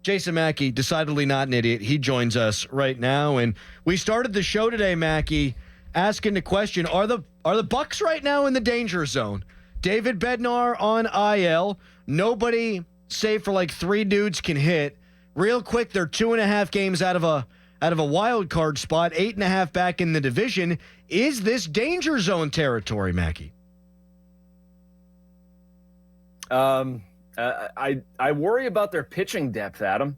Jason Mackey, decidedly not an idiot. He joins us right now, and we started the show today, Mackey, asking the question: Are the Bucks right now in the danger zone? David Bednar on IL. Nobody, save for like 3 dudes, can hit. Real quick, they're 2.5 games out of a wild card spot, 8.5 back in the division. Is this danger zone territory, Mackey? I worry about their pitching depth, Adam.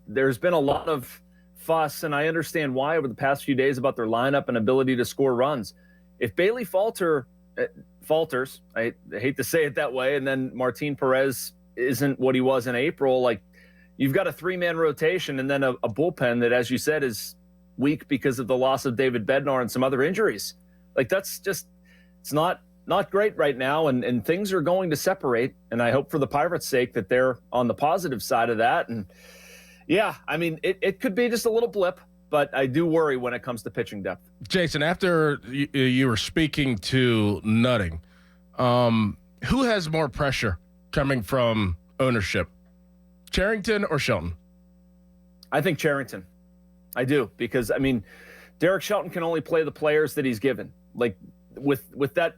There's been a lot of fuss, and I understand why over the past few days about their lineup and ability to score runs. If Bailey falters, I hate to say it that way, and then Martin Perez isn't what he was in April, like you've got a 3-man rotation and then a bullpen that, as you said, is weak because of the loss of David Bednar and some other injuries. Like that's just, it's not great right now, and things are going to separate, and I hope for the Pirates' sake that they're on the positive side of that. And yeah, I mean, it could be just a little blip, but I do worry when it comes to pitching depth. Jason, after you were speaking to Nutting, who has more pressure coming from ownership, Cherington or Shelton? I think Cherington. I do, because, I mean, Derek Shelton can only play the players that he's given. Like, with that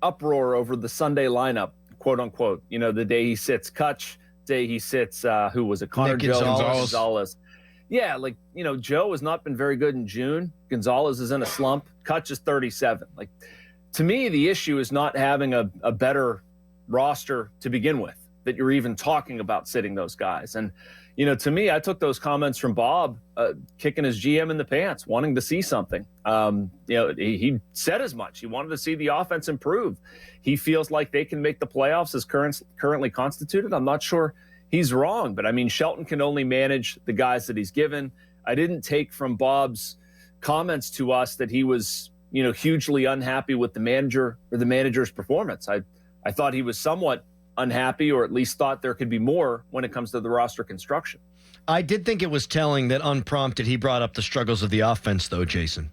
uproar over the Sunday lineup, quote unquote, you know, the day he sits Kutch, day he sits who was it, Connor Gonzalez. Yeah, like, you know, Joe has not been very good in June. Gonzalez is in a slump. Kutch is 37. Like, to me, the issue is not having a better roster to begin with, that you're even talking about sitting those guys. And, you know, to me, I took those comments from Bob kicking his GM in the pants, wanting to see something. You know, he said as much. He wanted to see the offense improve. He feels like they can make the playoffs as currently constituted. I'm not sure he's wrong, but I mean, Shelton can only manage the guys that he's given. I didn't take from Bob's comments to us that he was, you know, hugely unhappy with the manager or the manager's performance. I thought he was somewhat unhappy, or at least thought there could be more when it comes to the roster construction. I did think it was telling that unprompted he brought up the struggles of the offense, though, Jason.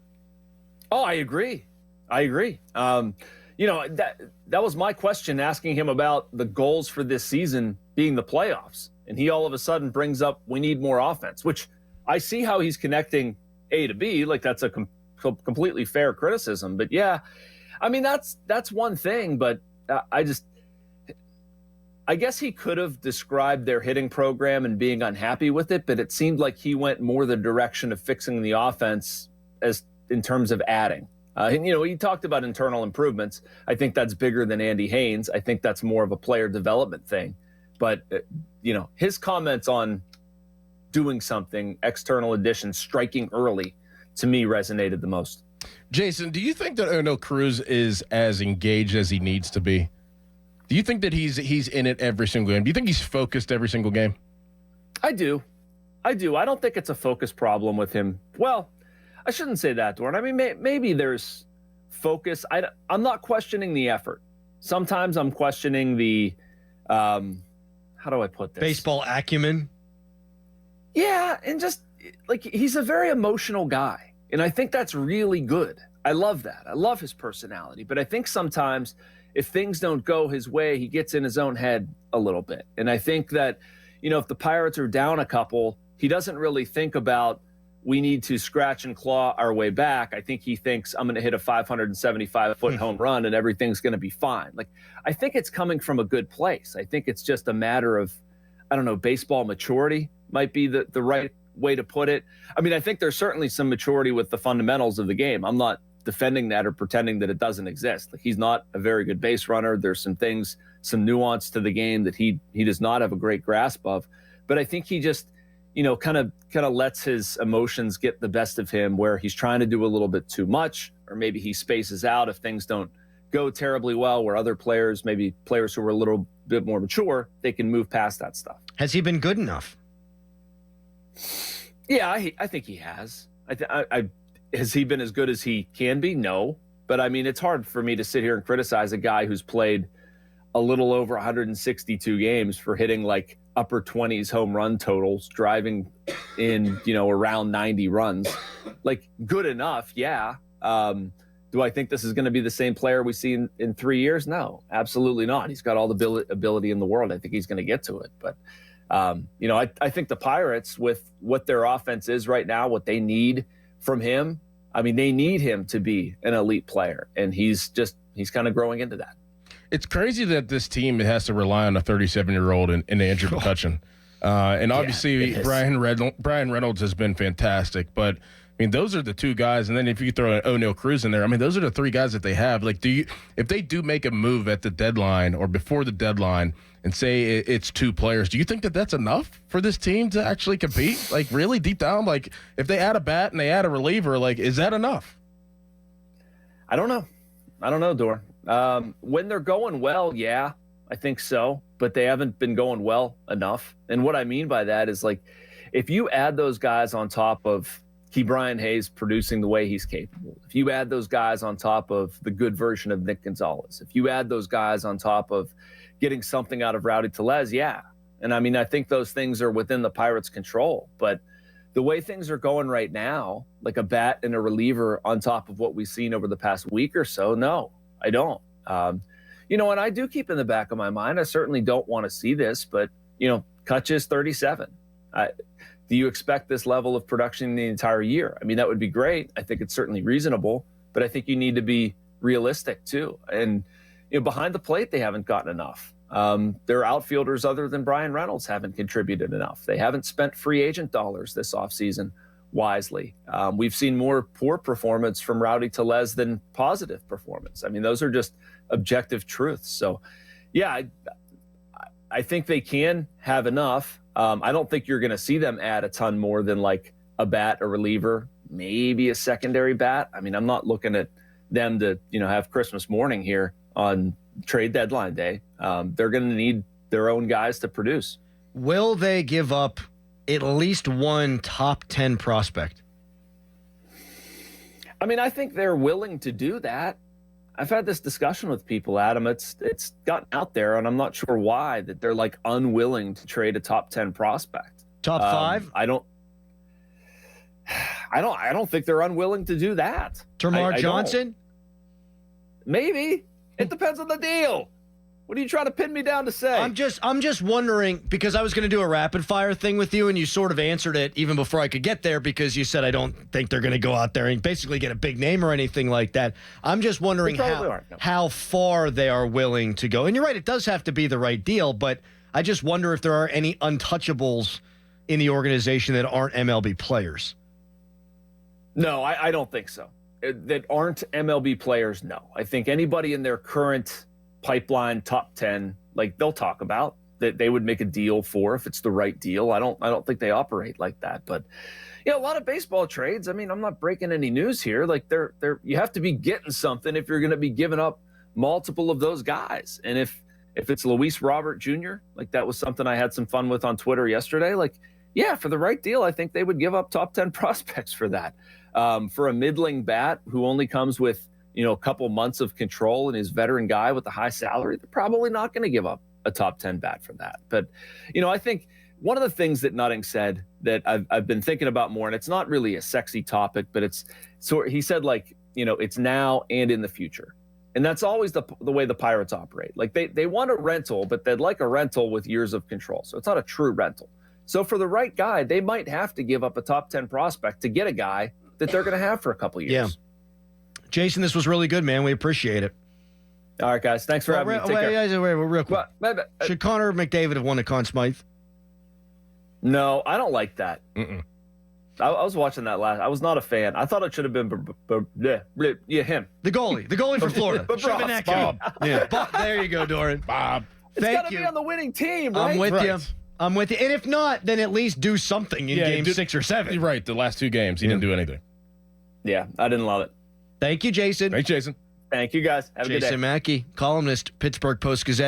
Oh, I agree. You know, that was my question, asking him about the goals for this season being the playoffs. And he all of a sudden brings up, we need more offense, which I see how he's connecting A to B. Like, that's a completely fair criticism. But yeah, I mean, that's one thing, but I guess he could have described their hitting program and being unhappy with it, but it seemed like he went more the direction of fixing the offense as in terms of adding. And, you know, he talked about internal improvements. I think that's bigger than Andy Haynes. I think that's more of a player development thing. But, you know, his comments on doing something, external additions, striking early, to me resonated the most. Jason, do you think that O'Neil Cruz is as engaged as he needs to be? Do you think that he's in it every single game? Do you think he's focused every single game? I do. I don't think it's a focus problem with him. Well, I shouldn't say that, Doran. I mean, maybe there's focus. I'm not questioning the effort. Sometimes I'm questioning the, how do I put this? Baseball acumen? Yeah, and just, like, he's a very emotional guy. And I think that's really good. I love that. I love his personality. But I think sometimes if things don't go his way, he gets in his own head a little bit. And I think that, you know, if the Pirates are down a couple, he doesn't really think about, we need to scratch and claw our way back. I think he thinks, I'm going to hit a 575-foot home run and everything's going to be fine. Like, I think it's coming from a good place. I think it's just a matter of, I don't know, baseball maturity might be the right way to put it. I mean, I think there's certainly some maturity with the fundamentals of the game. I'm not defending that or pretending that it doesn't exist. Like, he's not a very good base runner. There's some things, some nuance to the game that he does not have a great grasp of. But I think he just, you know, kind of lets his emotions get the best of him, where he's trying to do a little bit too much, or maybe he spaces out if things don't go terribly well, where other players, maybe players who are a little bit more mature, they can move past that stuff. Has he been good enough? Yeah, I think he has. Has he been as good as he can be? No. But I mean, it's hard for me to sit here and criticize a guy who's played a little over 162 games for hitting like upper 20s home run totals, driving in, you know, around 90 runs. Like, good enough, yeah. Do I think this is going to be the same player we see in 3 years? No, absolutely not. He's got all the ability in the world. I think he's going to get to it. But I think the Pirates, with what their offense is right now, what they need from him, I mean, they need him to be an elite player, and he's kind of growing into that. It's crazy that this team has to rely on a 37-year-old and Andrew McCutchen. And obviously, Brian Reynolds has been fantastic, but I mean, those are the two guys. And then if you throw O'Neal Cruz in there, I mean, those are the three guys that they have. Like, if they do make a move at the deadline or before the deadline and say it's two players, do you think that that's enough for this team to actually compete? Like, really deep down, like if they add a bat and they add a reliever, like, is that enough? I don't know, Dor. When they're going well, yeah, I think so, but they haven't been going well enough. And what I mean by that is, like, if you add those guys on top of Brian Hayes producing the way he's capable, if you add those guys on top of the good version of Nick Gonzalez, if you add those guys on top of getting something out of Rowdy Tellez, yeah. And I mean, I think those things are within the Pirates' control, but the way things are going right now, like a bat and a reliever on top of what we've seen over the past week or so, no, I don't. And I do keep in the back of my mind, I certainly don't want to see this, but, Kutch is 37. Do you expect this level of production the entire year? I mean, that would be great. I think it's certainly reasonable, but I think you need to be realistic too. And, behind the plate, they haven't gotten enough. Their outfielders, other than Brian Reynolds, haven't contributed enough. They haven't spent free agent dollars this offseason wisely. We've seen more poor performance from Rowdy Tellez than positive performance. I mean, those are just objective truths. So, yeah, I think they can have enough. I don't think you're going to see them add a ton more than like a bat, a reliever, maybe a secondary bat. I mean, I'm not looking at them to, have Christmas morning here on trade deadline day. They're going to need their own guys to produce. Will they give up at least one top 10 prospect? I mean, I think they're willing to do that. I've had this discussion with people, Adam. It's gotten out there, and I'm not sure why, that they're like unwilling to trade a top 10 prospect. Top 5? I don't think they're unwilling to do that. Termarr Johnson? Maybe. It depends on the deal. What are you trying to pin me down to say? I'm just wondering, because I was going to do a rapid fire thing with you, and you sort of answered it even before I could get there, because you said I don't think they're going to go out there and basically get a big name or anything like that. I'm just wondering how far they are willing to go. And you're right, it does have to be the right deal, but I just wonder if there are any untouchables in the organization that aren't MLB players. No, I don't think so. That aren't MLB players, no. I think anybody in their current pipeline top 10, like, they'll talk about that they would make a deal for if it's the right deal. I don't think they operate like that. But a lot of baseball trades, I mean, I'm not breaking any news here. Like, they're you have to be getting something if you're going to be giving up multiple of those guys. And if it's Luis Robert Jr., like, that was something I had some fun with on Twitter yesterday. Like, yeah, for the right deal, I think they would give up top 10 prospects for that. For a middling bat who only comes with, a couple months of control and is veteran guy with a high salary, they're probably not going to give up a top 10 bat for that. But, I think one of the things that Nutting said that I've been thinking about more, and it's not really a sexy topic, but he said, like, it's now and in the future. And that's always the way the Pirates operate. Like, they want a rental, but they'd like a rental with years of control. So it's not a true rental. So for the right guy, they might have to give up a top 10 prospect to get a guy that they're going to have for a couple years. Yeah. Jason, this was really good, man. We appreciate it. All right, guys. Thanks for having me. Take care. Wait, real quick. Should Connor McDavid have won the Conn Smythe? No, I don't like that. I was watching that last. I was not a fan. I thought it should have been him. The goalie for Florida. Bob. Yeah. There you go, Doran. Bob. It's got to be on the winning team, right? I'm with you. And if not, then at least do something in game 6 or 7. You're right. The last 2 games, he didn't do anything. Yeah, I didn't love it. Thank you, Jason. Thanks, Jason. Thank you, guys. Have a good day. Jason Mackey, columnist, Pittsburgh Post-Gazette.